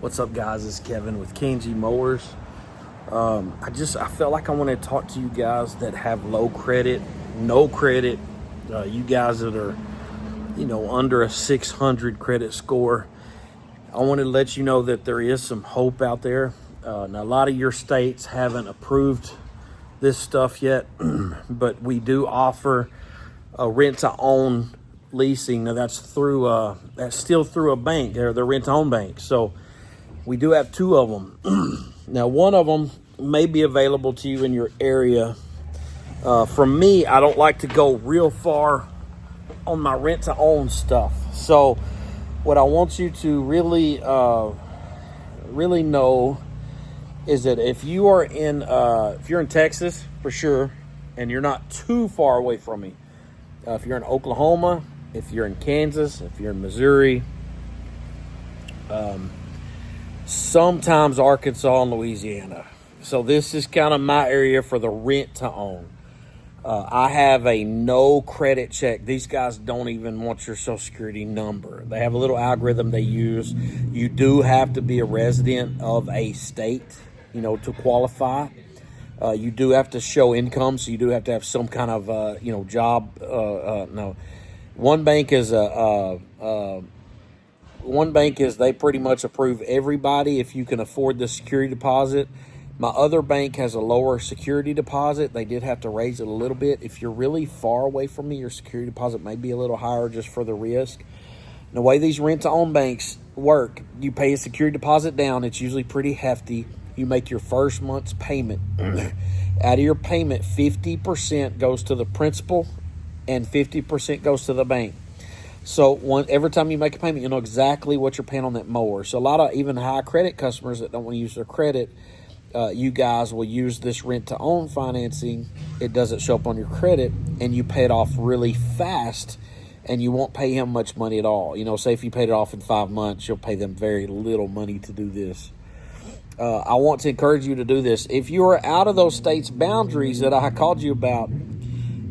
What's up, guys? It's Kevin with G Mowers. I felt like I want to talk to you guys that have low credit, no credit, you guys that are, under a 600 credit score. I want to let you know that there is some hope out there. Now, a lot of your states haven't approved this stuff yet, but we do offer a rent-to-own leasing. Now, that's still through a bank. They're the rent-to-own bank. So we do have two of them. Now, one of them may be available to you in your area. For me, I don't like to go real far on my rent-to-own stuff. So what I want you to really know is that if you're in Texas, for sure, and you're not too far away from me, if you're in Oklahoma, if you're in Kansas, if you're in Missouri, sometimes Arkansas and Louisiana. So this is kind of my area for the rent to own. I have a no credit check. These guys don't even want your social security number. They have a little algorithm they use. You do have to be a resident of a state, to qualify. You do have to show income, so you do have to have some kind of, job. No, one bank is they pretty much approve everybody if you can afford the security deposit. My other bank has a lower security deposit. They did have to raise it a little bit. If you're really far away from me, your security deposit may be a little higher just for the risk. And the way these rent-to-own banks work, you pay a security deposit down. It's usually pretty hefty. You make your first month's payment. Out of your payment, 50% goes to the principal and 50% goes to the bank. So every time you make a payment, you know exactly what you're paying on that mower. So a lot of even high credit customers that don't want to use their credit, you guys will use this rent-to-own financing. It doesn't show up on your credit, and you pay it off really fast, and you won't pay him much money at all. Say if you paid it off in 5 months, you'll pay them very little money to do this. I want to encourage you to do this. If you are out of those states' boundaries that I called you about,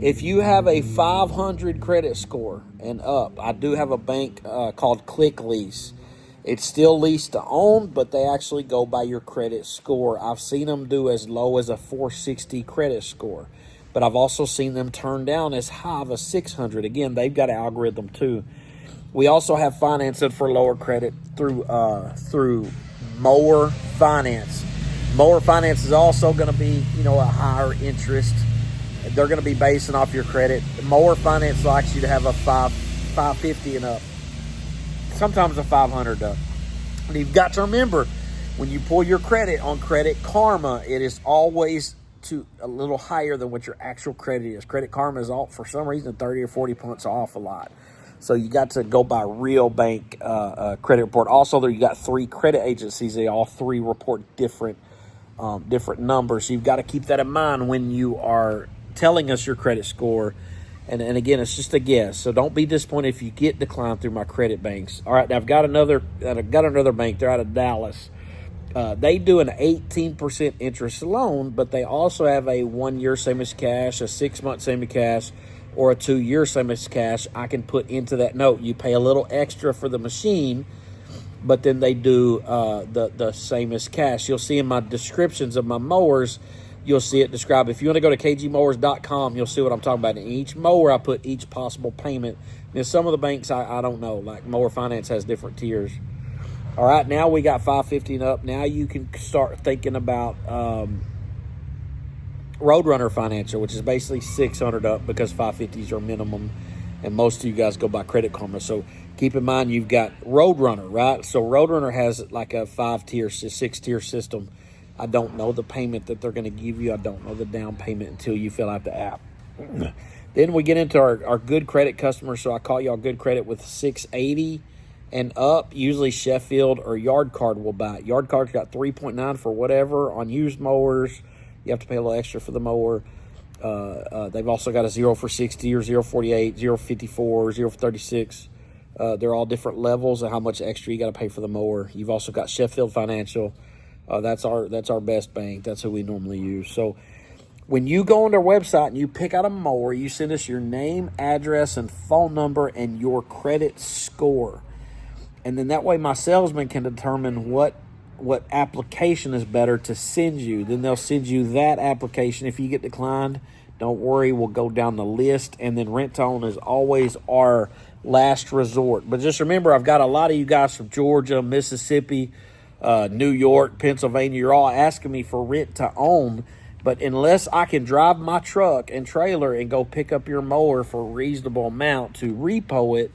if you have a 500 credit score and up, I do have a bank called Lease. It's still lease to own, but they actually go by your credit score. I've seen them do as low as a 460 credit score, but I've also seen them turn down as high of a 600. Again, they've got an algorithm too. We also have financing for lower credit through Mower Finance. Mower Finance is also going to be, a higher interest. They're going to be basing off your credit. Mower Finance likes you to have a 550 and up. Sometimes a 500 up. And you've got to remember, when you pull your credit on Credit Karma, it is always a little higher than what your actual credit is. Credit Karma is all, for some reason, 30 or 40 points off a lot. So you got to go by real bank credit report. Also, you got 3 credit agencies. They all 3 report different numbers. So you've got to keep that in mind when you are telling us your credit score. And again, it's just a guess. So don't be disappointed if you get declined through my credit banks. All right, now I've got another bank. They're out of Dallas. They do an 18% interest loan, but they also have a 1-year same as cash, a 6-month same as cash, or a 2-year same as cash. I can put into that note. You pay a little extra for the machine, but then they do the same as cash. You'll see in my descriptions of my mowers, you'll see it described. If you want to go to kgmowers.com, you'll see what I'm talking about. In each mower, I put each possible payment. Now, some of the banks, I don't know. Like Mower Finance has different tiers. All right, now we got 550 and up. Now you can start thinking about Roadrunner Financial, which is basically 600 up because 550s are minimum, and most of you guys go by Credit Karma. So keep in mind you've got Roadrunner, right? So Roadrunner has like a 5-tier, 6-tier system. I don't know the payment that they're going to give you. I don't know the down payment until you fill out the app. Then we get into our good credit customers. So I call y'all good credit with 680 and up. Usually Sheffield or Yard Card will buy it. Yard Card's got 3.9 for whatever. On used mowers, you have to pay a little extra for the mower. They've also got a 0 for 60 or 0 for 48, 0 for 54, 0 for 36. They're all different levels of how much extra you got to pay for the mower. You've also got Sheffield Financial. That's our best bank. That's who we normally use. So when you go on their website and you pick out a mower, you send us your name, address, and phone number and your credit score. And then that way my salesman can determine what application is better to send you. Then they'll send you that application. If you get declined, don't worry, we'll go down the list. And then rent-to-own is always our last resort. But just remember, I've got a lot of you guys from Georgia, Mississippi, New York, Pennsylvania. You're all asking me for rent-to-own. But unless I can drive my truck and trailer and go pick up your mower for a reasonable amount to repo it,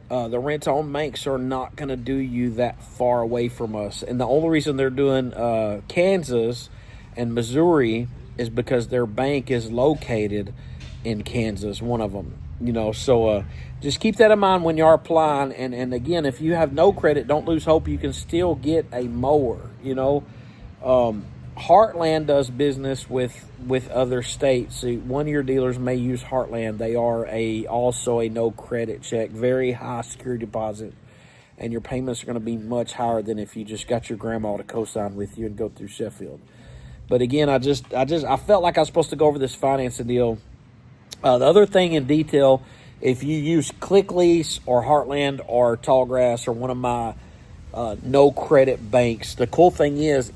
the rent-to-own banks are not going to do you that far away from us. And the only reason they're doing Kansas and Missouri is because their bank is located in Kansas, one of them. So just keep that in mind when you are applying. And again, if you have no credit, don't lose hope. You can still get a mower. Heartland does business with other states. So one of your dealers may use Heartland. They are also a no credit check, very high security deposit, and your payments are going to be much higher than if you just got your grandma to co-sign with you and go through Sheffield. But again, I felt like I was supposed to go over this financing deal. The other thing in detail, if you use Click Lease or Heartland or Tallgrass or one of my no credit banks, the cool thing is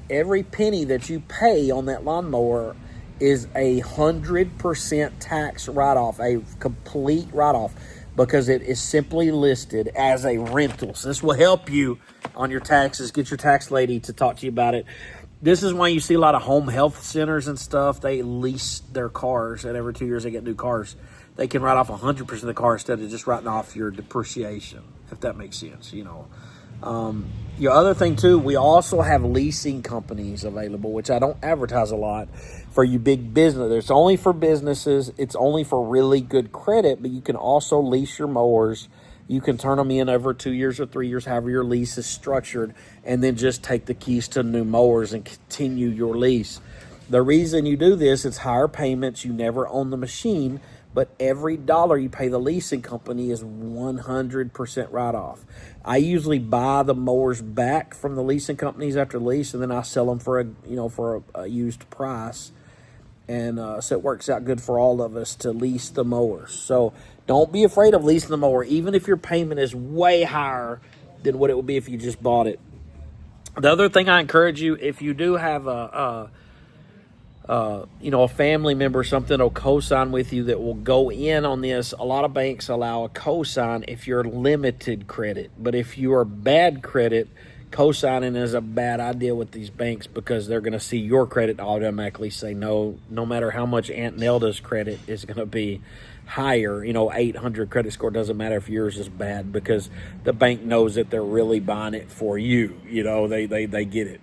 every penny that you pay on that lawnmower is 100% tax write-off, a complete write-off, because it is simply listed as a rental. So this will help you on your taxes. Get your tax lady to talk to you about it. This is why you see a lot of home health centers and stuff. They lease their cars, and every 2 years they get new cars. They can write off 100% of the car instead of just writing off your depreciation, if that makes sense, Your other thing, too, we also have leasing companies available, which I don't advertise a lot for you big business. It's only for businesses. It's only for really good credit, but you can also lease your mowers. You can turn them in over 2 years or 3 years, however your lease is structured, and then just take the keys to new mowers and continue your lease. The reason you do this, it's higher payments. You never own the machine, but every dollar you pay the leasing company is 100% write-off. I usually buy the mowers back from the leasing companies after lease, and then I sell them for a used price. And so it works out good for all of us to lease the mowers. So don't be afraid of leasing the mower, even if your payment is way higher than what it would be if you just bought it. The other thing I encourage you, if you do have a family member or something that'll co-sign with you that will go in on this. A lot of banks allow a co-sign if you're limited credit. But if you are bad credit, co-signing is a bad idea with these banks because they're going to see your credit and automatically say no matter how much Aunt Nelda's credit is going to be higher. 800 credit score doesn't matter if yours is bad because the bank knows that they're really buying it for you. They get it.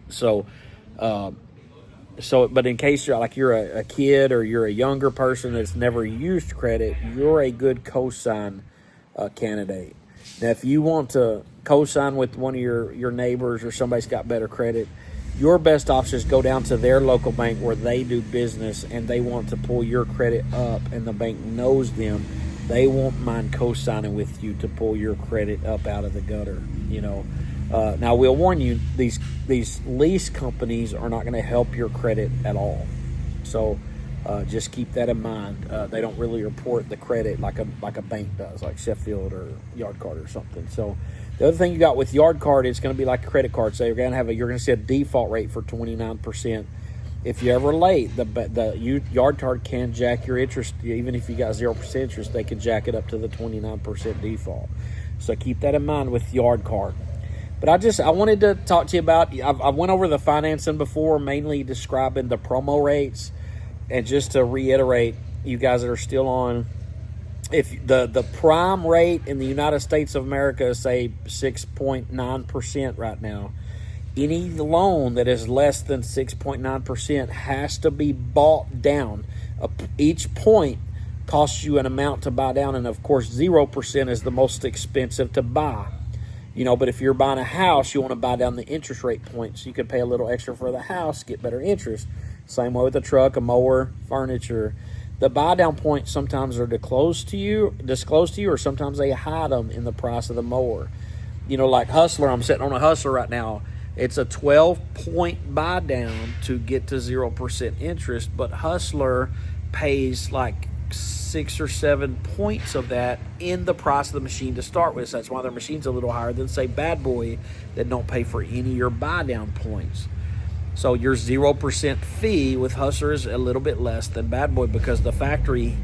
But in case you're a kid or you're a younger person that's never used credit, you're a good co-sign candidate. Now, if you want to co-sign with one of your neighbors or somebody's got better credit, your best option is go down to their local bank where they do business and they want to pull your credit up and the bank knows them. They won't mind co-signing with you to pull your credit up out of the gutter, Now, we'll warn you, these lease companies are not going to help your credit at all. So just keep that in mind. They don't really report the credit like a bank does, like Sheffield or Yard Card or something. So the other thing you got with Yard Card, it's going to be like a credit card. So you're going to see a default rate for 29%. If you're ever late, the Yard Card can jack your interest. Even if you got 0% interest, they can jack it up to the 29% default. So keep that in mind with Yard Card. But I wanted to talk to you about, I went over the financing before, mainly describing the promo rates. And just to reiterate, you guys that are still on, if the prime rate in the United States of America is, say, 6.9% right now, any loan that is less than 6.9% has to be bought down. Each point costs you an amount to buy down, and of course 0% is the most expensive to buy. But if you're buying a house, you want to buy down the interest rate points. You could pay a little extra for the house, get better interest. Same way with a truck, a mower, furniture. The buy down points sometimes are disclosed to you, or sometimes they hide them in the price of the mower. Like Hustler, I'm sitting on a Hustler right now. It's a 12-point buy down to get to 0% interest, but Hustler pays like 6 or 7 points of that in the price of the machine to start with. So that's why their machine's a little higher than, say, Bad Boy, that don't pay for any of your buy-down points. So your 0% fee with Hustler is a little bit less than Bad Boy because the factory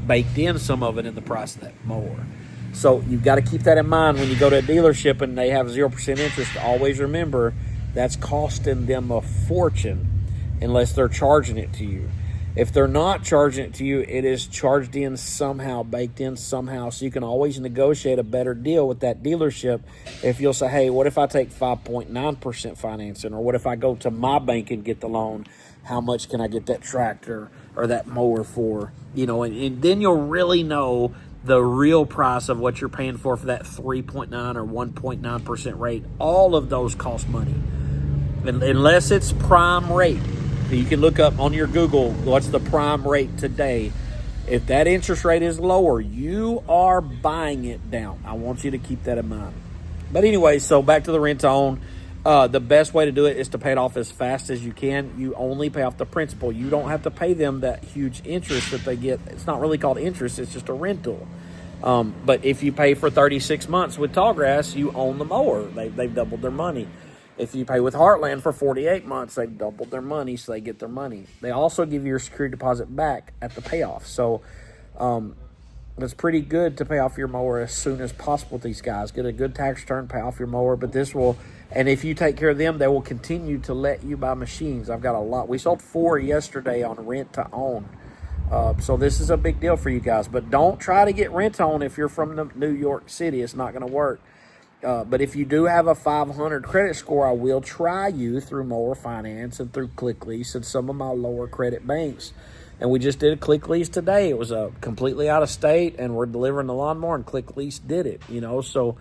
baked in some of it in the price of that mower. So you've got to keep that in mind when you go to a dealership and they have 0% interest. Always remember that's costing them a fortune unless they're charging it to you. If they're not charging it to you, it is charged in somehow, baked in somehow. So you can always negotiate a better deal with that dealership if you'll say, hey, what if I take 5.9% financing? Or what if I go to my bank and get the loan? How much can I get that tractor or that mower for? You know, and then you'll really know the real price of what you're paying for that 3.9 or 1.9% rate. All of those cost money. Unless it's prime rate. You can look up on your Google, what's the prime rate today? If that interest rate is lower, you are buying it down. I want you to keep that in mind. But anyway, so back to the rent-to-own. The best way to do it is to pay it off as fast as you can. You only pay off the principal. You don't have to pay them that huge interest that they get. It's not really called interest. It's just a rental. But if you pay for 36 months with Tallgrass, you own the mower. They've doubled their money. If you pay with Heartland for 48 months, they've doubled their money, so they get their money. They also give you your security deposit back at the payoff. So it's pretty good to pay off your mower as soon as possible with these guys. Get a good tax return, pay off your mower. But this will, and if you take care of them, they will continue to let you buy machines. I've got a lot. We sold 4 yesterday on rent to own. So this is a big deal for you guys. But don't try to get rent to own if you're from New York City. It's not going to work. But if you do have a 500 credit score, I will try you through Mower Finance and through Click Lease and some of my lower credit banks. And we just did a Click Lease today. It was completely out of state, and we're delivering the lawnmower, and Click Lease did it. You know, so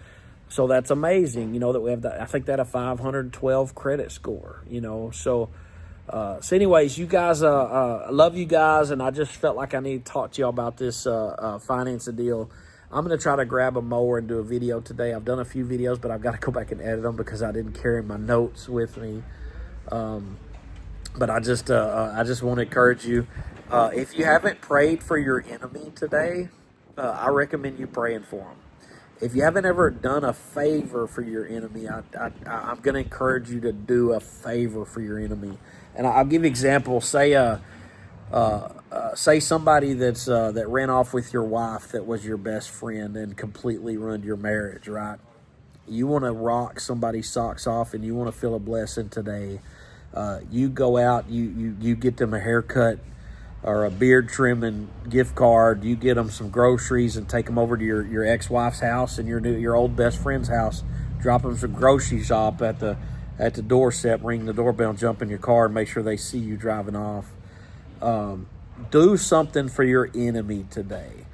that's amazing. You know that we have that. I think that a 512 credit score. You know, so anyways, you guys, I love you guys, and I just felt like I need to talk to y'all about this financing deal. I'm going to try to grab a mower and do a video today. I've done a few videos, but I've got to go back and edit them because I didn't carry my notes with me. But I just want to encourage you. If you haven't prayed for your enemy today, I recommend you praying for them. If you haven't ever done a favor for your enemy, I'm going to encourage you to do a favor for your enemy. And I'll give you an example. Say somebody that ran off with your wife that was your best friend and completely ruined your marriage, right? You want to rock somebody's socks off and you want to feel a blessing today. You go out, you get them a haircut or a beard trimming gift card. You get them some groceries and take them over to your ex-wife's house and your old best friend's house. Drop them some grocery shop at the doorstep, ring the doorbell, jump in your car and make sure they see you driving off. Do something for your enemy today.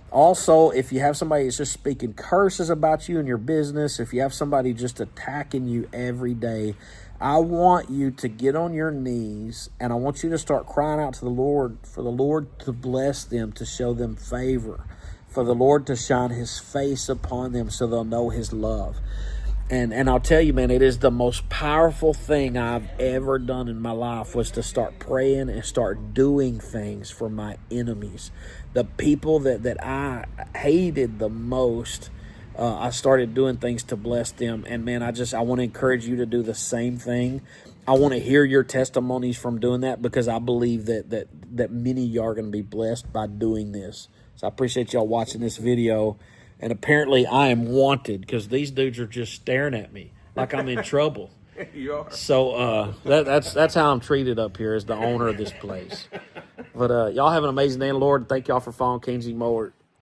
Also, if you have somebody that's just speaking curses about you and your business, if you have somebody just attacking you every day, I want you to get on your knees and I want you to start crying out to the Lord for the Lord to bless them, to show them favor, for the Lord to shine his face upon them so they'll know his love. And I'll tell you, man, it is the most powerful thing I've ever done in my life was to start praying and start doing things for my enemies. The people that I hated the most, I started doing things to bless them. And, man, I want to encourage you to do the same thing. I want to hear your testimonies from doing that because I believe that many of y'all are going to be blessed by doing this. So I appreciate y'all watching this video. And apparently I am wanted because these dudes are just staring at me like I'm in trouble. You are. So that's how I'm treated up here as the owner of this place. But y'all have an amazing day, Lord. Thank y'all for following G Mowers.